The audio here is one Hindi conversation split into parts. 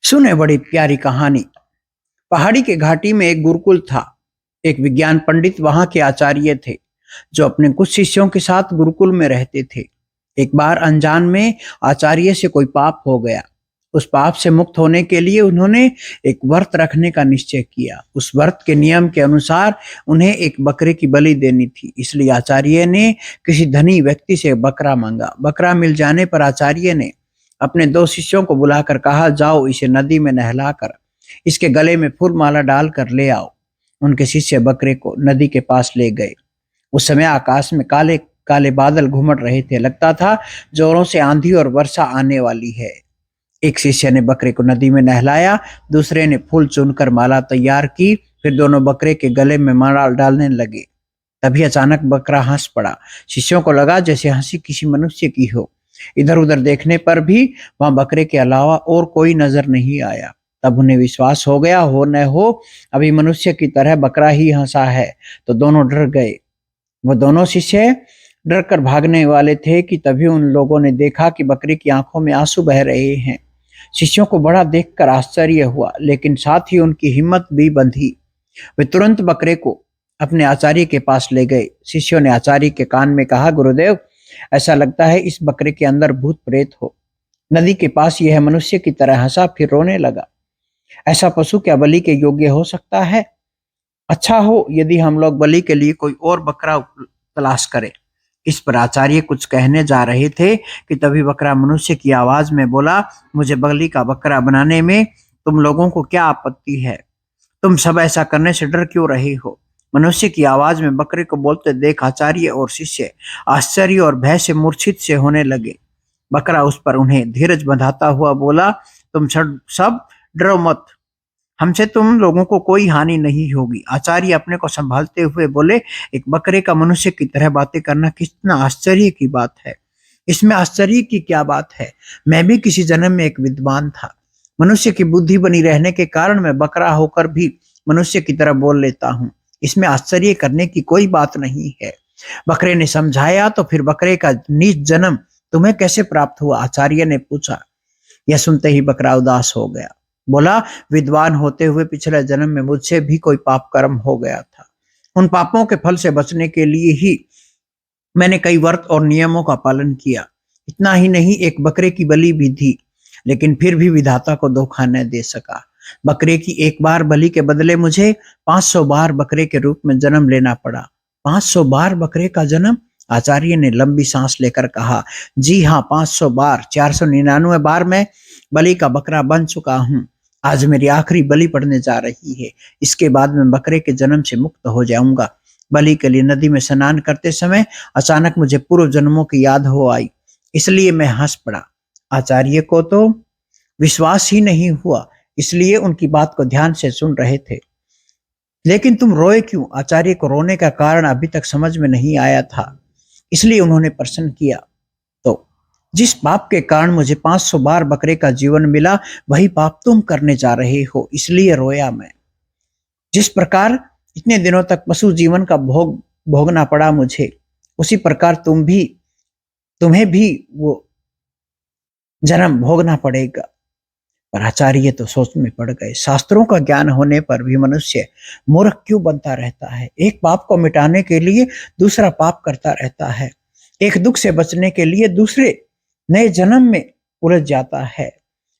सुने बड़ी प्यारी कहानी। पहाड़ी के घाटी में एक गुरुकुल था। एक विज्ञान पंडित वहां के आचार्य थे, जो अपने कुछ शिष्यों के साथ गुरुकुल में रहते थे। एक बार अनजान में आचार्य से कोई पाप हो गया। उस पाप से मुक्त होने के लिए उन्होंने एक व्रत रखने का निश्चय किया। उस व्रत के नियम के अनुसार उन्हें एक बकरे की बलि देनी थी। इसलिए आचार्य ने किसी धनी व्यक्ति से बकरा मांगा। बकरा मिल जाने पर आचार्य ने अपने दो शिष्यों को बुलाकर कहा, जाओ इसे नदी में नहलाकर इसके गले में फूल माला डालकर ले आओ। उनके शिष्य बकरे को नदी के पास ले गए। उस समय आकाश में काले काले बादल घुमड़ रहे थे। लगता था जोरों से आंधी और वर्षा आने वाली है। एक शिष्य ने बकरे को नदी में नहलाया, दूसरे ने फूल चुनकर माला तैयार की। फिर दोनों बकरे के गले में माला डालने लगे। तभी अचानक बकरा हंस पड़ा। शिष्यों को लगा जैसे हंसी किसी मनुष्य की हो। इधर उधर देखने पर भी वहां बकरे के अलावा और कोई नजर नहीं आया। तब उन्हें विश्वास हो गया, हो न हो अभी मनुष्य की तरह बकरा ही हंसा है। तो दोनों डर गए। वो दोनों शिष्य डर कर भागने वाले थे कि तभी उन लोगों ने देखा कि बकरी की आंखों में आंसू बह रहे हैं। शिष्यों को बड़ा देखकर आश्चर्य हुआ, लेकिन साथ ही उनकी हिम्मत भी बंधी। वे तुरंत बकरे को अपने आचार्य के पास ले गए। शिष्यों ने आचार्य के कान में कहा, गुरुदेव, ऐसा लगता है इस बकरे के अंदर भूत प्रेत हो। नदी के पास यह मनुष्य की तरह हंसा, फिर रोने लगा। ऐसा पशु क्या बलि के योग्य हो सकता है? अच्छा हो यदि हम लोग बलि के लिए कोई और बकरा तलाश करें। इस पर आचार्य कुछ कहने जा रहे थे कि तभी बकरा मनुष्य की आवाज में बोला, मुझे बलि का बकरा बनाने में तुम लोगों को क्या आपत्ति है? तुम सब ऐसा करने से डर क्यों रहे हो? मनुष्य की आवाज में बकरे को बोलते देख आचार्य और शिष्य आश्चर्य और भय से मूर्छित से होने लगे। बकरा उस पर उन्हें धीरज बंधाता हुआ बोला, तुम सब डरो मत, हमसे तुम लोगों को कोई हानि नहीं होगी। आचार्य अपने को संभालते हुए बोले, एक बकरे का मनुष्य की तरह बातें करना कितना आश्चर्य की बात है। इसमें आश्चर्य की क्या बात है? मैं भी किसी जन्म में एक विद्वान था। मनुष्य की बुद्धि बनी रहने के कारण मैं बकरा होकर भी मनुष्य की तरह बोल लेता हूँ। इसमें आश्चर्य करने की कोई बात नहीं है। बकरे ने समझाया, तो फिर बकरे का नीच जन्म तुम्हें कैसे प्राप्त हुआ? आचार्य ने पूछा। यह सुनते ही बकरा उदास हो गया। बोला, विद्वान होते हुए पिछले जन्म में मुझसे भी कोई पाप कर्म हो गया था। उन पापों के फल से बचने के लिए ही मैंने कई व्रत और नियमों का पालन किया। इतना ही नहीं, एक बकरे की बलि भी दी, लेकिन फिर भी विधाता को धोखा न दे सका। बकरे की एक बार बलि के बदले मुझे 500 बार बकरे के रूप में जन्म लेना पड़ा। 500 बार बकरे का जन्म? आचार्य ने लंबी सांस लेकर कहा, जी हाँ, 500 बार। 499 बार मैं बलि का बकरा बन चुका हूँ। आज मेरी आखिरी बलि पड़ने जा रही है। इसके बाद मैं बकरे के जन्म से मुक्त हो जाऊंगा। बलि के लिए नदी में स्नान करते समय अचानक मुझे पूर्व जन्मों की याद हो आई, इसलिए मैं हंस पड़ा। आचार्य को तो विश्वास ही नहीं हुआ, इसलिए उनकी बात को ध्यान से सुन रहे थे। लेकिन तुम रोए क्यों? आचार्य को रोने का कारण अभी तक समझ में नहीं आया था, इसलिए उन्होंने प्रश्न किया। तो जिस पाप के कारण मुझे 500 बार बकरे का जीवन मिला, वही पाप तुम करने जा रहे हो, इसलिए रोया मैं। जिस प्रकार इतने दिनों तक पशु जीवन का भोगना पड़ा मुझे, उसी प्रकार तुम्हें भी वो जन्म भोगना पड़ेगा। पर आचार्य तो सोच में पड़ गए। शास्त्रों का ज्ञान होने पर भी मनुष्य मूर्ख क्यों बनता रहता है? एक पाप को मिटाने के लिए दूसरा पाप करता रहता है। एक दुख से बचने के लिए दूसरे नए जन्म में उलझ जाता है।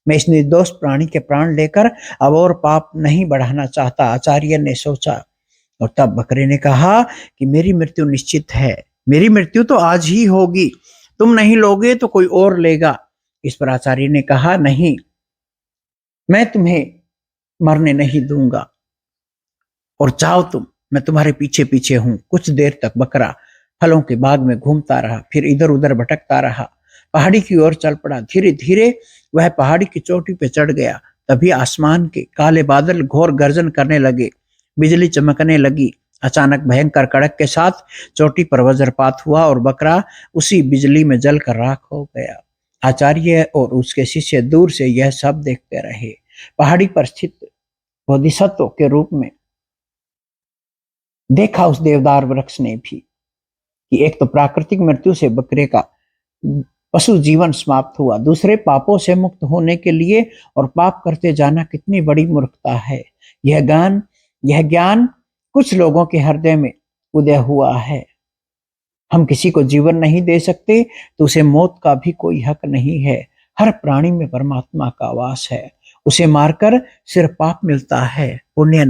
मैं इस निर्दोष प्राणी के प्राण लेकर अब और पाप नहीं बढ़ाना चाहता, आचार्य ने सोचा। और तब बकरे ने कहा कि मेरी मृत्यु निश्चित है। मेरी मृत्यु तो आज ही होगी। तुम नहीं लोगे तो कोई और लेगा। इस पर आचार्य ने कहा, नहीं, मैं तुम्हें मरने नहीं दूंगा, और जाओ तुम, मैं तुम्हारे पीछे पीछे हूं। कुछ देर तक बकरा फलों के बाग में घूमता रहा, फिर इधर उधर भटकता रहा। पहाड़ी की ओर चल पड़ा। धीरे धीरे वह पहाड़ी की चोटी पे चढ़ गया। तभी आसमान के काले बादल घोर गर्जन करने लगे, बिजली चमकने लगी। अचानक भयंकर कड़क के साथ चोटी पर वज्रपात हुआ और बकरा उसी बिजली में जलकर राख हो गया। आचार्य और उसके शिष्य दूर से यह सब देखते रहे। पहाड़ी पर स्थित बोधिसत्व के रूप में देखा उस देवदार वृक्ष ने भी कि एक तो प्राकृतिक मृत्यु से बकरे का पशु जीवन समाप्त हुआ। दूसरे पापों से मुक्त होने के लिए और पाप करते जाना कितनी बड़ी मूर्खता है। यह ज्ञान कुछ लोगों के हृदय में उदय हुआ है। हम किसी को जीवन नहीं दे सकते तो उसे मौत का भी कोई हक नहीं है। हर प्राणी में परमात्मा का वास है। उसे मारकर सिर्फ पाप मिलता है, पुण्य